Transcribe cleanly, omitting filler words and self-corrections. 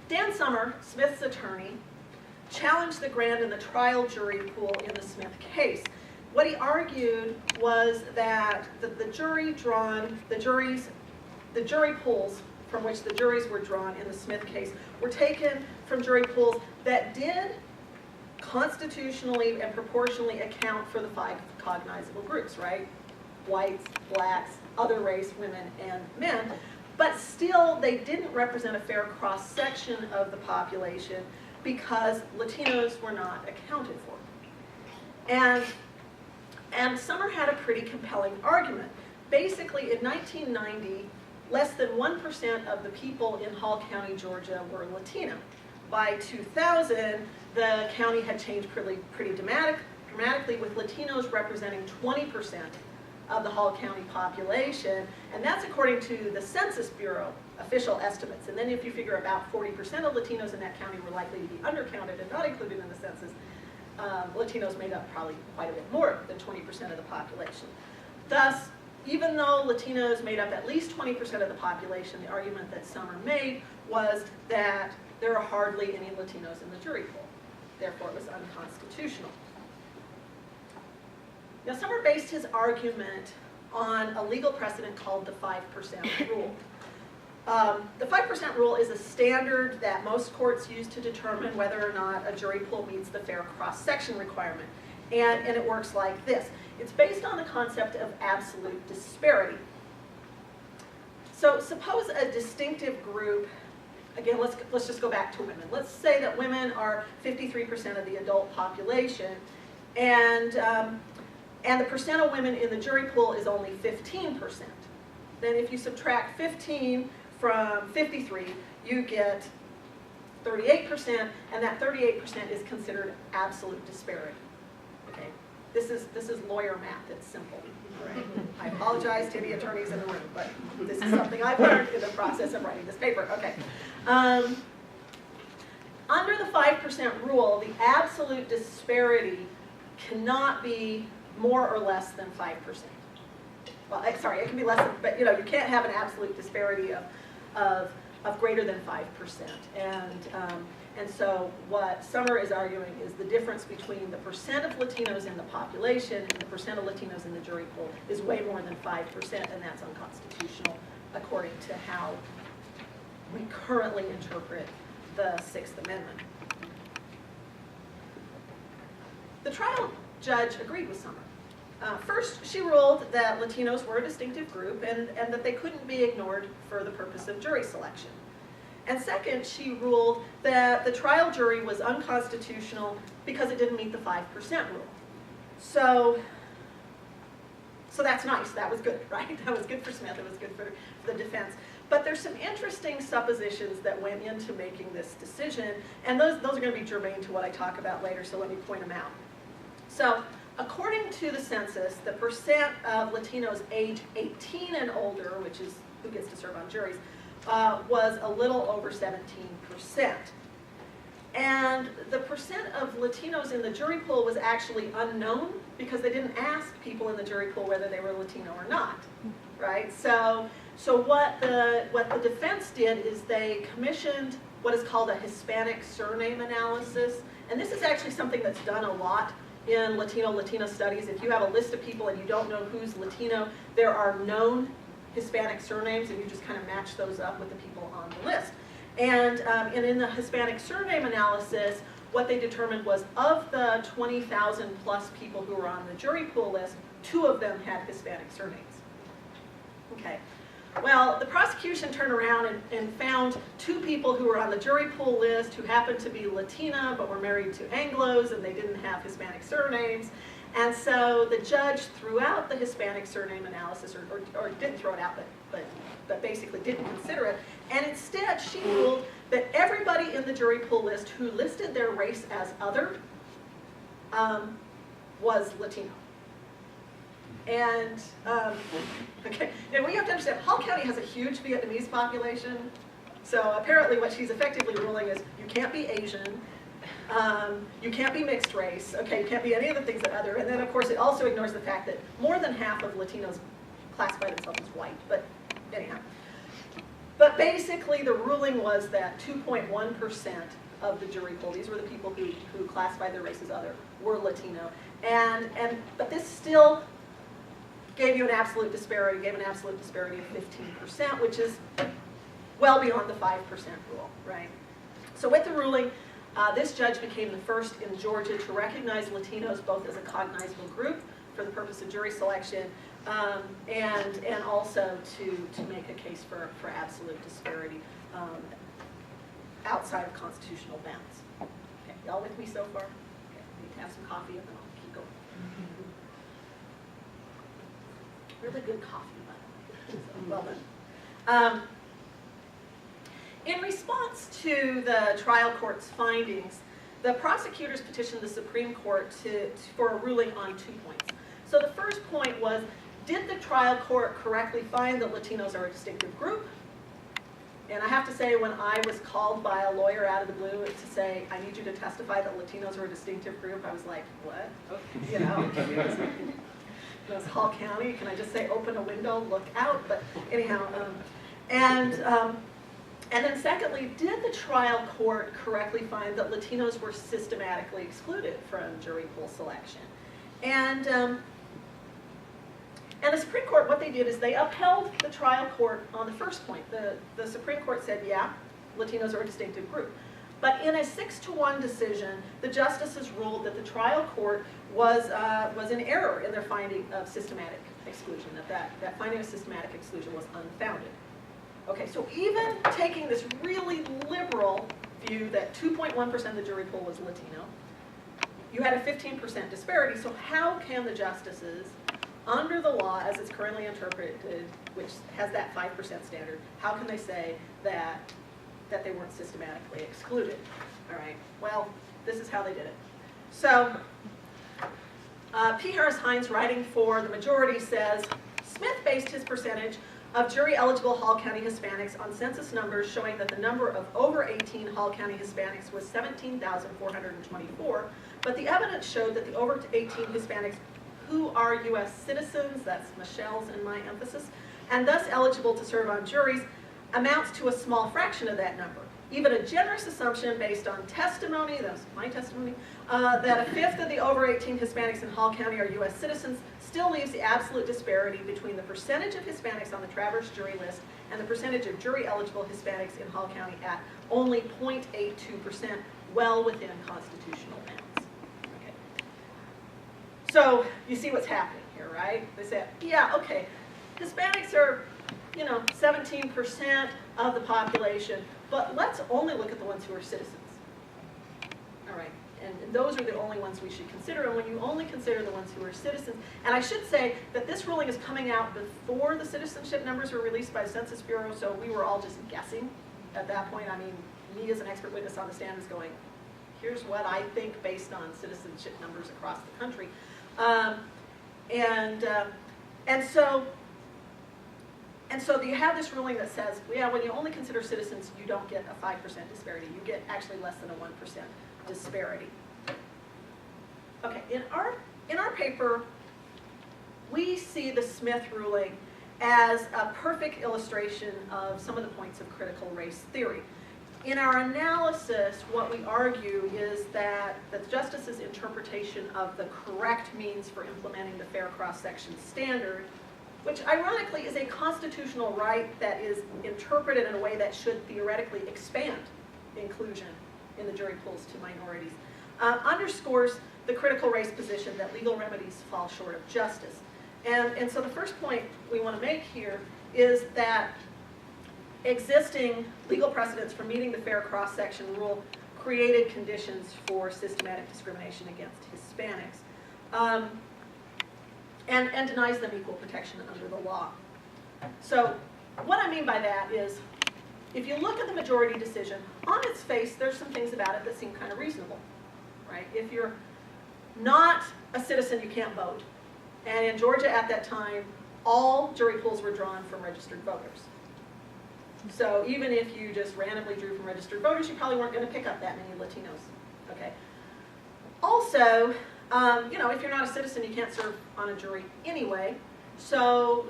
Dan Summer, Smith's attorney, challenged the grand and the trial jury pool in the Smith case. What he argued was that the jury pools from which the juries were drawn in the Smith case were taken from jury pools that did constitutionally and proportionally account for the 5 cognizable groups, right? Whites, blacks, other race, women, and men. But still, they didn't represent a fair cross-section of the population because Latinos were not accounted for. And Summer had a pretty compelling argument. Basically, in 1990, less than 1% of the people in Hall County, Georgia were Latino. By 2000, the county had changed pretty dramatically, with Latinos representing 20% of the Hall County population, and that's according to the Census Bureau official estimates. And then if you figure about 40% of Latinos in that county were likely to be undercounted and not included in the census, Latinos made up probably quite a bit more than 20% of the population. Thus, even though Latinos made up at least 20% of the population, the argument that Summer made was that there are hardly any Latinos in the jury pool. Therefore, it was unconstitutional. Now, Summer based his argument on a legal precedent called the 5% rule. The 5% rule is a standard that most courts use to determine whether or not a jury pool meets the fair cross-section requirement. And it works like this. It's based on the concept of absolute disparity. So suppose a distinctive group, again, let's just go back to women. Let's say that women are 53% of the adult population, and the percent of women in the jury pool is only 15%. Then if you subtract 15 from 53, you get 38%, and that 38% is considered absolute disparity. Okay, this is lawyer math. It's simple. Right? I apologize to any attorneys in the room, but this is something I've learned in the process of writing this paper. Okay. Under the 5% rule, the absolute disparity cannot be more or less than 5%. Well, sorry, it can be less than, but you can't have an absolute disparity of greater than 5%. And so what Summer is arguing is the difference between the percent of Latinos in the population and the percent of Latinos in the jury pool is way more than 5%, and that's unconstitutional according to how we currently interpret the Sixth Amendment. The trial judge agreed with Summer. First, she ruled that Latinos were a distinctive group and that they couldn't be ignored for the purpose of jury selection. And second, she ruled that the trial jury was unconstitutional because it didn't meet the 5% rule. So that's nice. That was good, right? That was good for Smith. It was good for the defense. But there's some interesting suppositions that went into making this decision, and those are going to be germane to what I talk about later, so let me point them out. So, according to the census, the percent of Latinos age 18 and older, which is who gets to serve on juries, was a little over 17%. And the percent of Latinos in the jury pool was actually unknown because they didn't ask people in the jury pool whether they were Latino or not, right? So what the defense did is they commissioned what is called a Hispanic surname analysis, and this is actually something that's done a lot in Latino studies. If you have a list of people and you don't know who's Latino, there are known Hispanic surnames, and you just kind of match those up with the people on the list. And in the Hispanic surname analysis, what they determined was of the 20,000 plus people who were on the jury pool list, 2 of them had Hispanic surnames. Okay. Well, the prosecution turned around and found 2 people who were on the jury pool list who happened to be Latina but were married to Anglos and they didn't have Hispanic surnames. And so the judge threw out the Hispanic surname analysis, or didn't throw it out, but basically didn't consider it. And instead, she ruled that everybody in the jury pool list who listed their race as other was Latino. And, okay, and we have to understand, Hall County has a huge Vietnamese population. So apparently what she's effectively ruling is you can't be Asian, you can't be mixed race, okay, you can't be any of the things that other, and then of course it also ignores the fact that more than half of Latinos classify themselves as white, but anyhow. But basically, the ruling was that 2.1% of the jury pool, these were the people who classified their race as other, were Latino. But this still gave you an absolute disparity, gave an absolute disparity of 15%, which is well beyond the 5% rule, right? So with the ruling, this judge became the first in Georgia to recognize Latinos both as a cognizable group for the purpose of jury selection, and also to make a case for absolute disparity outside of constitutional bounds. Okay, y'all with me so far? Okay, need to have some coffee and then I'll keep going. Really good coffee, by the way. So, well done. In response to the trial court's findings, the prosecutors petitioned the Supreme Court for a ruling on 2 points. So the first point was, did the trial court correctly find that Latinos are a distinctive group? And I have to say, when I was called by a lawyer out of the blue to say, I need you to testify that Latinos are a distinctive group, I was like, what? Okay, you know, it was Hall County. Can I just say, open a window, look out? But anyhow, and then secondly, did the trial court correctly find that Latinos were systematically excluded from jury pool selection? And the Supreme Court, what they did is they upheld the trial court on the first point. The Supreme Court said, yeah, Latinos are a distinctive group. But in a 6-1 decision, the justices ruled that the trial court was in error in their finding of systematic exclusion, that finding of systematic exclusion was unfounded. Okay, so even taking this really liberal view that 2.1% of the jury pool was Latino, you had a 15% disparity, so how can the justices, under the law as it's currently interpreted, which has that 5% standard, how can they say that they weren't systematically excluded? All right, well, this is how they did it. So, P. Harris Hines, writing for the majority, says, Smith based his percentage of jury-eligible Hall County Hispanics on census numbers showing that the number of over 18 Hall County Hispanics was 17,424, but the evidence showed that the over 18 Hispanics who are U.S. citizens, that's Michelle's and my emphasis, and thus eligible to serve on juries, amounts to a small fraction of that number. Even a generous assumption based on testimony, that's my testimony, that a fifth of the over 18 Hispanics in Hall County are U.S. citizens still leaves the absolute disparity between the percentage of Hispanics on the Traverse jury list and the percentage of jury-eligible Hispanics in Hall County at only 0.82%, well within constitutional bounds. Okay. So you see what's happening here, right? They say, yeah, okay, Hispanics are, 17% of the population, but let's only look at the ones who are citizens. All right, and those are the only ones we should consider, and when you only consider the ones who are citizens, and I should say that this ruling is coming out before the citizenship numbers were released by the Census Bureau, so we were all just guessing at that point. I mean, me as an expert witness on the stand is going, here's what I think based on citizenship numbers across the country. And so you have this ruling that says, yeah, when you only consider citizens, you don't get a 5% disparity. You get actually less than a 1% disparity. Okay, in our paper, we see the Smith ruling as a perfect illustration of some of the points of critical race theory. In our analysis, what we argue is that the justice's interpretation of the correct means for implementing the fair cross-section standard, which ironically is a constitutional right that is interpreted in a way that should theoretically expand inclusion in the jury pools to minorities, underscores the critical race position that legal remedies fall short of justice. And so the first point we want to make here is that existing legal precedents for meeting the fair cross-section rule created conditions for systematic discrimination against Hispanics. And denies them equal protection under the law. So what I mean by that is, if you look at the majority decision, on its face, there's some things about it that seem kind of reasonable, right? If you're not a citizen, you can't vote. And in Georgia at that time, all jury pools were drawn from registered voters. So even if you just randomly drew from registered voters, you probably weren't going to pick up that many Latinos, okay? Also, if you're not a citizen, you can't serve on a jury anyway. So